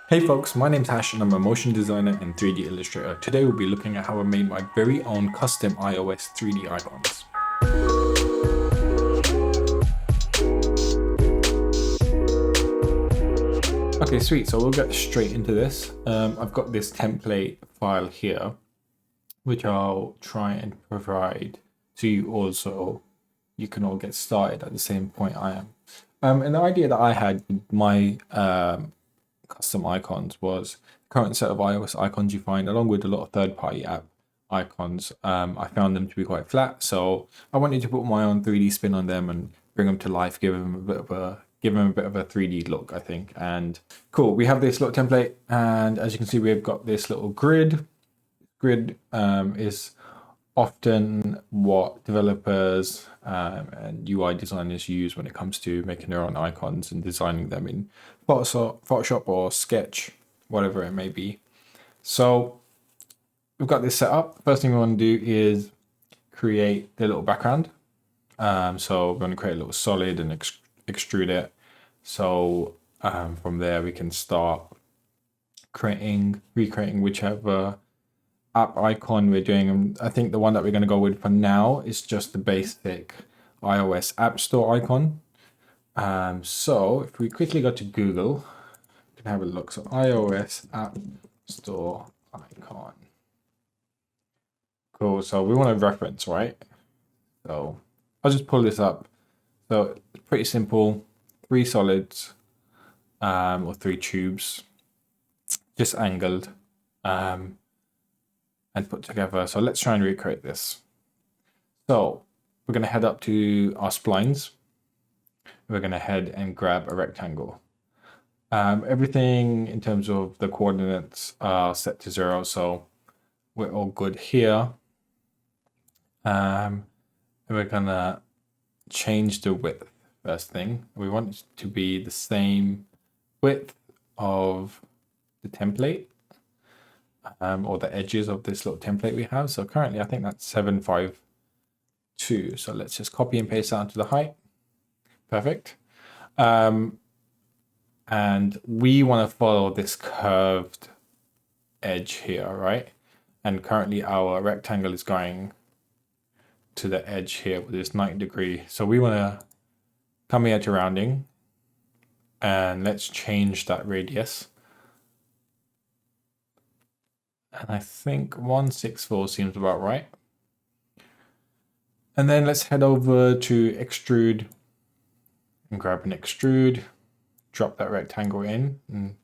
Hey folks, my name's Hash and I'm a motion designer and 3D illustrator. Today we'll be looking at how I made my very own custom iOS 3D icons. Okay, sweet. So we'll get straight into this. I've got this template file here, which I'll try and provide to you also. You can all get started at the same point I am. And the idea that I had with my custom icons was the current set of iOS icons you find, along with a lot of third-party app icons. I found them to be quite flat, so I wanted to put my own 3D spin on them and bring them to life, give them a bit of a 3D look, I think. And cool, we have this little template, and as you can see, we've got this little grid. Grid is often what developers and UI designers use when it comes to making their own icons and designing them in Photoshop or Sketch, whatever it may be. So we've got this set up. First thing we want to do is create the little background. So we're going to create a little solid and extrude it. So from there we can start recreating whichever app icon we're doing. And I think the one that we're going to go with for now is just the basic iOS App Store icon. So if we quickly go to Google, we can have a look. So iOS App Store icon. Cool. So we want a reference, right? So I'll just pull this up. So it's pretty simple. 3 solids or 3 tubes, just angled. And put together. So let's try and recreate this. So we're going to head up to our splines. We're going to head and grab a rectangle. Everything in terms of the coordinates are set to 0, so we're all good here. And we're going to change the width first thing. We want it to be the same width of the template. Or the edges of this little template we have. So currently I think that's 752. So let's just copy and paste that onto the height. Perfect. And we want to follow this curved edge here, right? And currently our rectangle is going to the edge here with this 90 degree. So we want to come here to rounding and let's change that radius. And I think 164 seems about right. And then let's head over to extrude and grab an extrude, drop that rectangle in, and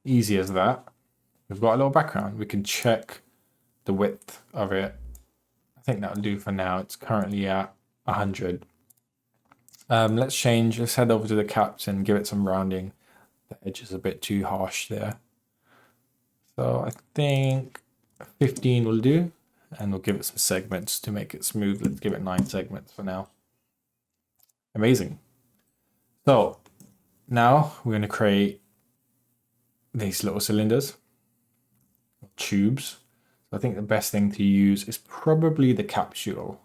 easy as that. We've got a little background. We can check the width of it. I think that'll do for now. It's currently at 100. Let's head over to the caps and give it some rounding. The edge is a bit too harsh there. So I think 15 will do, and we'll give it some segments to make it smooth. Let's give it 9 segments for now. Amazing. So now we're going to create these little cylinders, tubes. So I think the best thing to use is probably the capsule.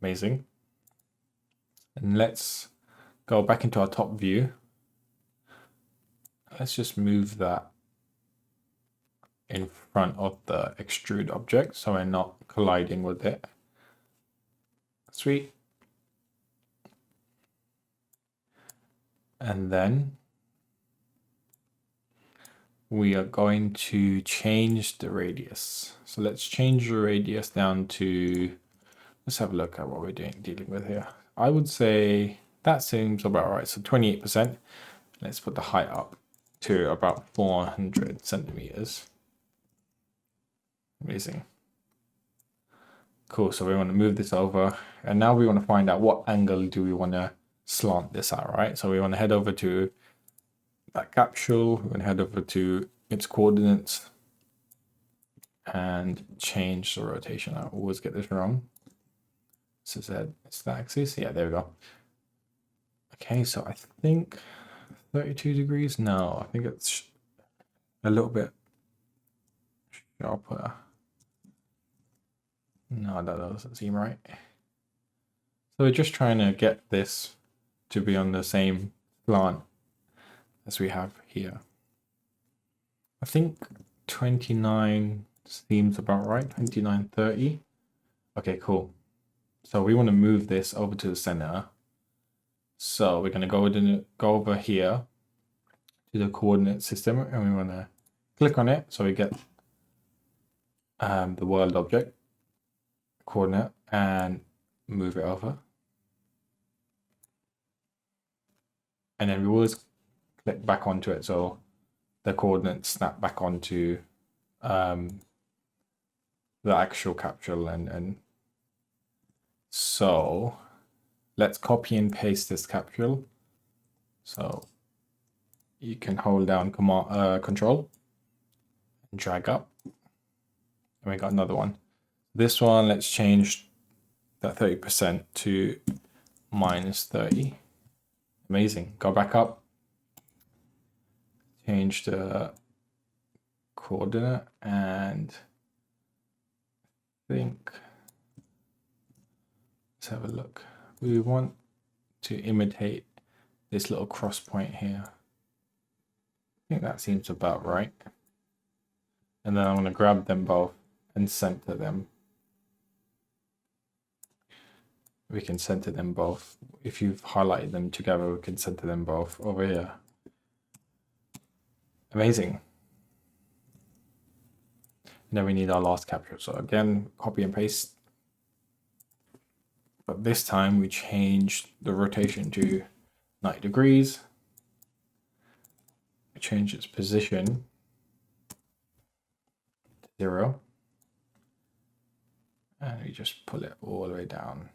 Amazing. And let's go back into our top view. Let's just move that in front of the extrude object so we're not colliding with it. Sweet. And then we are going to change the radius. So let's change the radius down to, let's have a look at what we're dealing with here. I would say that seems about right. So 28%. Let's put the height up to about 400 centimeters. Amazing. Cool, so we want to move this over, and now we want to find out what angle do we want to slant this at, right? So we want to head over to that capsule, we want to head over to its coordinates and change the rotation. I always get this wrong. So it's the axis. Yeah, there we go. Okay, so I think 32 degrees. No, I think it's a little bit sharper. No, that doesn't seem right. So we're just trying to get this to be on the same slant as we have here. I think 29 seems about right. 2930. Okay, cool. So we want to move this over to the center. So we're going to go over here to the coordinate system, and we want to click on it. So we get the world object coordinate and move it over. And then we always click back onto it, so the coordinates snap back onto the actual capsule. And so let's copy and paste this capsule. So you can hold down control and drag up, and we got another one. This one, let's change that 30% to -30. Amazing. Go back up, change the coordinate, and I think, let's have a look. We want to imitate this little cross point here. I think that seems about right. And then I'm going to grab them both and center them. We can center them both. If you've highlighted them together, we can center them both over here. Amazing. And then we need our last capture. So again, copy and paste. But this time we changed the rotation to 90 degrees. We change its position to 0. And we just pull it all the way down.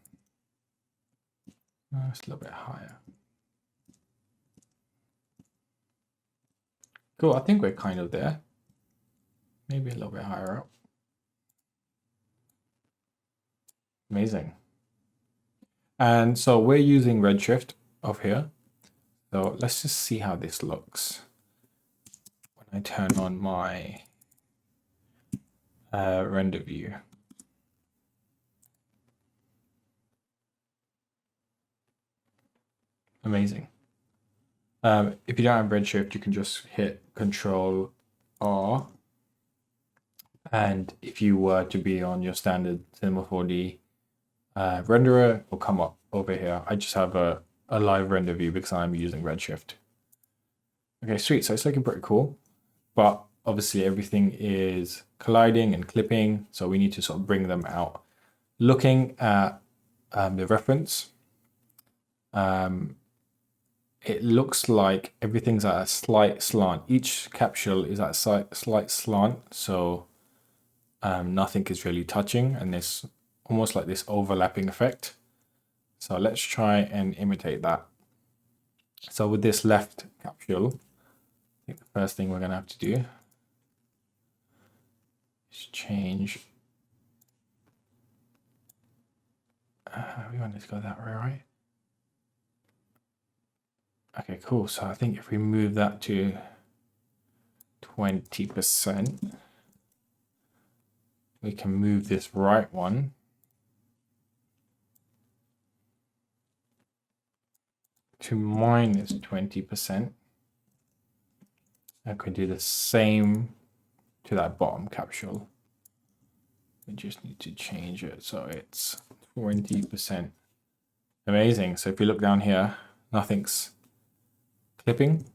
It's a little bit higher. Cool, I think we're kind of there. Maybe a little bit higher up. Amazing. And so we're using Redshift over here. So let's just see how this looks when I turn on my render view. Amazing. If you don't have Redshift, you can just hit Control R. And if you were to be on your standard Cinema 4D renderer, will come up over here. I just have a live render view because I'm using Redshift. Okay, sweet. So it's looking pretty cool, but obviously everything is colliding and clipping, so we need to sort of bring them out. Looking at the reference, it looks like everything's at a slight slant. Each capsule is at a slight slant, so nothing is really touching, and there's almost like this overlapping effect. So let's try and imitate that. So with this left capsule, I think the first thing we're going to have to do is change. We want to go that way, right? Okay, cool. So I think if we move that to 20%, we can move this right one to -20%. I could do the same to that bottom capsule. We just need to change it so it's 20%. Amazing. So if you look down here, nothing's clipping.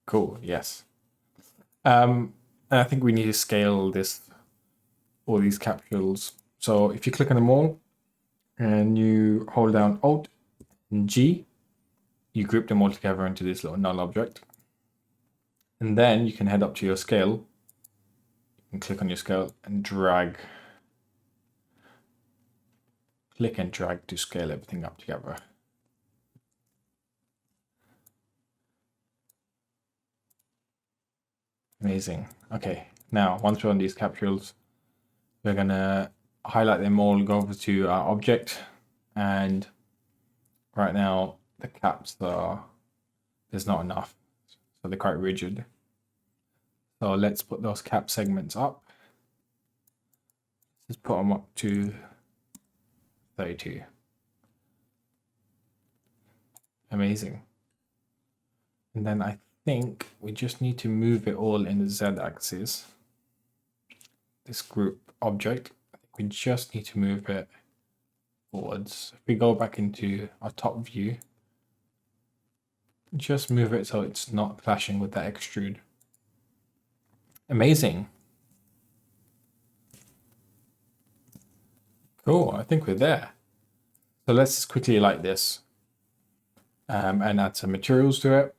Cool, yes. And I think we need to scale all these capsules. So if you click on them all and you hold down Alt and G, you group them all together into this little null object. And then you can head up to your scale. You can click on your scale and drag. Click and drag to scale everything up together. Amazing. Okay, now once we're on these capsules, we're gonna highlight them all, go over to our object, and right now the caps there's not enough, so they're quite rigid. So let's put those cap segments up. Let's put them up to 32. Amazing. And then I think we just need to move it all in the Z-axis. This group object, I think we just need to move it forwards. If we go back into our top view, just move it so it's not clashing with that extrude. Amazing. Cool, I think we're there. So let's just quickly light this and add some materials to it.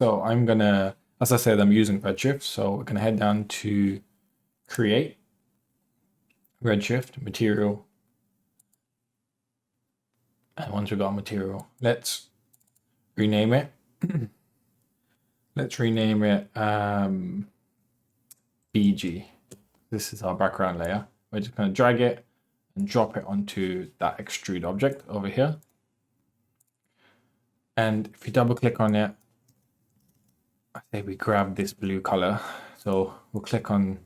So I'm gonna, as I said, I'm using Redshift. So we're gonna head down to Create, Redshift, Material. And once we've got a material, let's rename it. Let's rename it BG. This is our background layer. We're just gonna drag it and drop it onto that extrude object over here. And if you double click on it, I say we grab this blue color. So we'll click on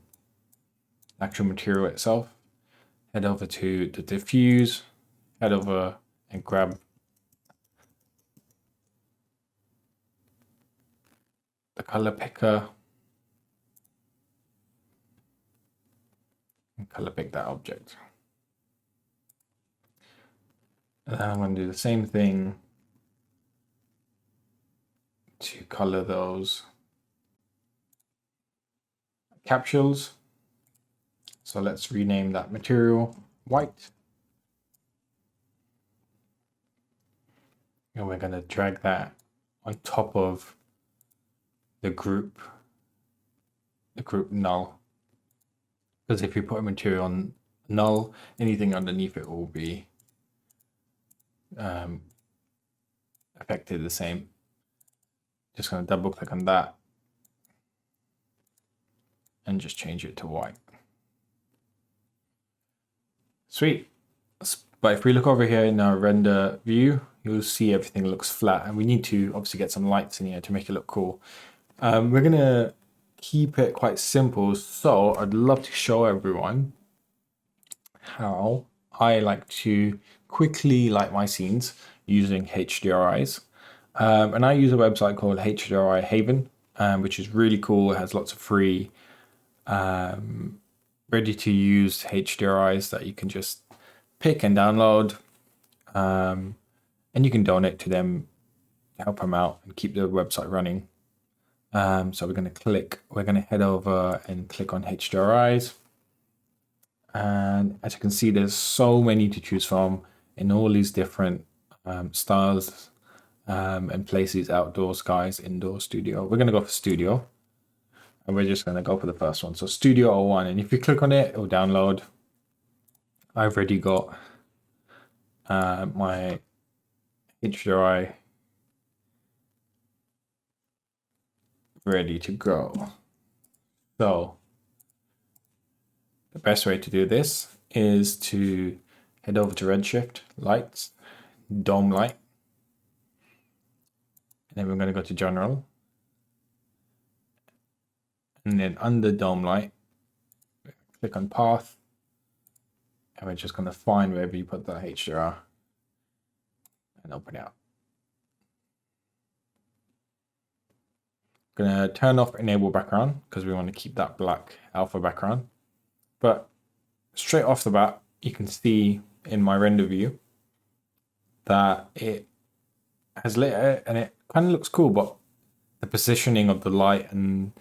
the actual material itself, head over to the diffuse, head over and grab the color picker and color pick that object. And then I'm going to do the same thing to color those capsules. So let's rename that material white. And we're going to drag that on top of the group null. Because if you put a material on null, anything underneath it will be affected the same. Just going to double click on that and just change it to white. Sweet. But if we look over here in our render view, you'll see everything looks flat, and we need to obviously get some lights in here to make it look cool. We're going to keep it quite simple. So I'd love to show everyone how I like to quickly light my scenes using HDRIs. And I use a website called HDRI Haven, which is really cool. It has lots of free, ready to use HDRIs that you can just pick and download. And you can donate to them to help them out and keep the website running. So we're going to head over and click on HDRIs. And as you can see, there's so many to choose from in all these different styles and places: outdoor, skies, indoor, studio. We're going to go for studio, and we're just going to go for the first one. So Studio 01, and if you click on it, it will download. I've already got my HDRI ready to go. So the best way to do this is to head over to Redshift, Lights, Dome Light. And then we're going to go to General. And then under Dome Light, click on Path. And we're just going to find wherever you put the HDR and open it up. Going to turn off Enable Background because we want to keep that black alpha background. But straight off the bat, you can see in my render view that it has lit it and it kind of looks cool, but the positioning of the light and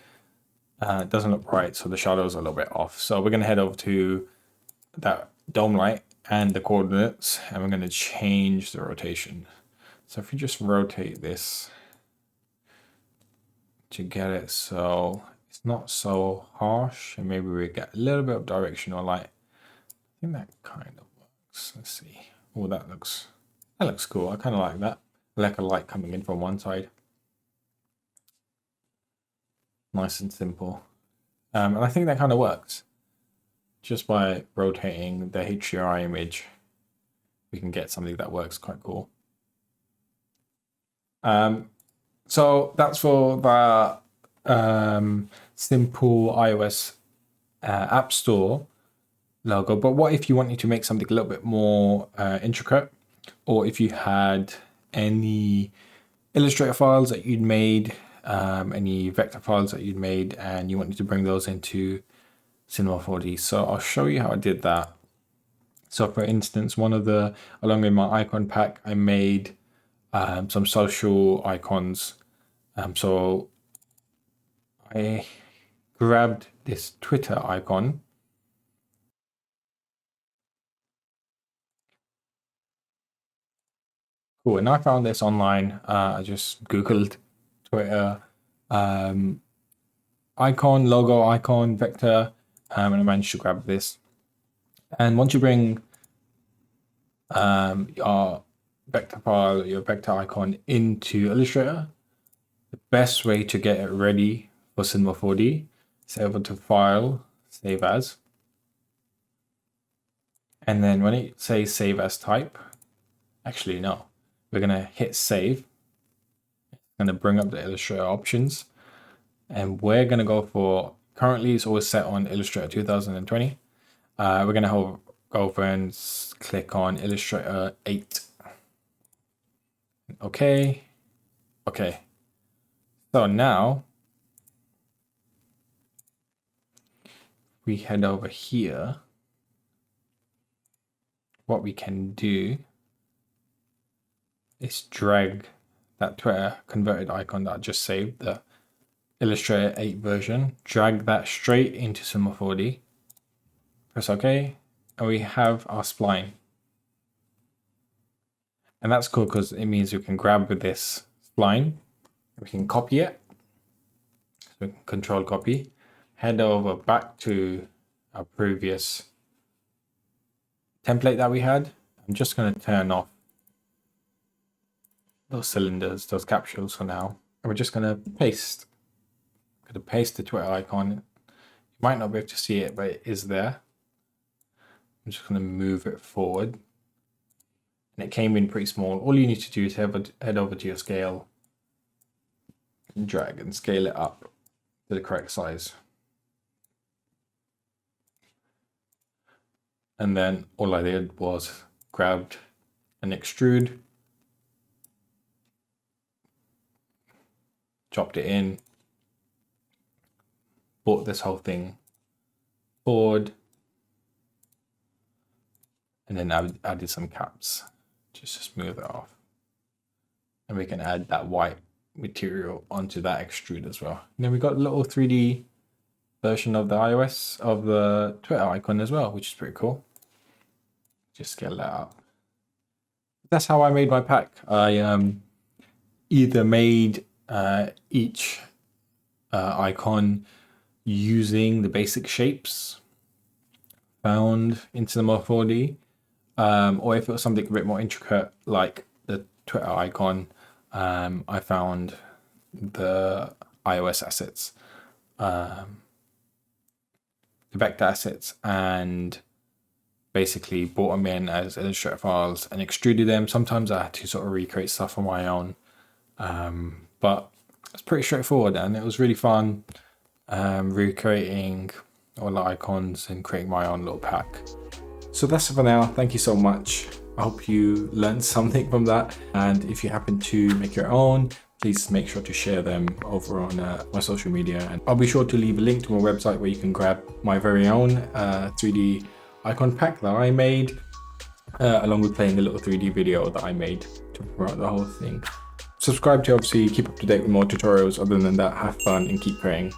doesn't look right, so the shadows are a little bit off. So we're going to head over to that dome light and the coordinates, and we're going to change the rotation. So if we just rotate this to get it so it's not so harsh, and maybe we get a little bit of directional light. I think that kind of works. Let's see. Oh, that looks cool. I kind of like that. I like a light coming in from one side. Nice and simple. And I think that kind of works. Just by rotating the HDRI image, we can get something that works quite cool. So that's for the simple iOS App Store logo. But what if you wanted to make something a little bit more intricate, or if you had any Illustrator files that you'd made, any vector files that you'd made, and you wanted to bring those into Cinema 4D. So I'll show you how I did that. So for instance, along with my icon pack, I made some social icons. So I grabbed this Twitter icon. Cool, and I found this online. I just Googled Twitter icon, logo icon, vector, and I managed to grab this. And once you bring your vector file, your vector icon into Illustrator, the best way to get it ready for Cinema 4D is over to File, Save As. And then when it says Save As Type, actually no, we're going to hit Save. It's going to bring up the Illustrator options. And we're going to go for, currently it's always set on Illustrator 2020. We're going to go over and click on Illustrator 8. Okay. Okay. So now we head over here. What we can do is drag that Twitter converted icon that I just saved, the Illustrator 8 version, drag that straight into Cinema 4D. Press OK, and we have our spline. And that's cool because it means we can grab with this spline, we can copy it. So we can control copy, head over back to our previous template that we had. I'm just going to turn off those cylinders, those capsules for now. And we're just going to paste. I'm going to paste the Twitter icon. You might not be able to see it, but it is there. I'm just going to move it forward. And it came in pretty small. All you need to do is head over to your scale and drag and scale it up to the correct size. And then all I did was grabbed an extrude, chopped it in, brought this whole thing forward, and then added some caps just to smooth it off. And we can add that white material onto that extrude as well. And then we got a little 3D version of the iOS of the Twitter icon as well, which is pretty cool. Just scale that up. That's how I made my pack. I either made each icon using the basic shapes found in Cinema 4D, or if it was something a bit more intricate like the Twitter icon, I found the iOS assets, the vector assets, and basically brought them in as Illustrator files and extruded them. Sometimes I had to sort of recreate stuff on my own, but it's pretty straightforward, and it was really fun recreating all the icons and creating my own little pack. So that's it for now. Thank you so much. I hope you learned something from that, and if you happen to make your own, please make sure to share them over on my social media, and I'll be sure to leave a link to my website where you can grab my very own 3D icon pack that I made, along with playing a little 3D video that I made to promote the whole thing. Subscribe to obviously keep up to date with more tutorials. Other than that, have fun and keep praying.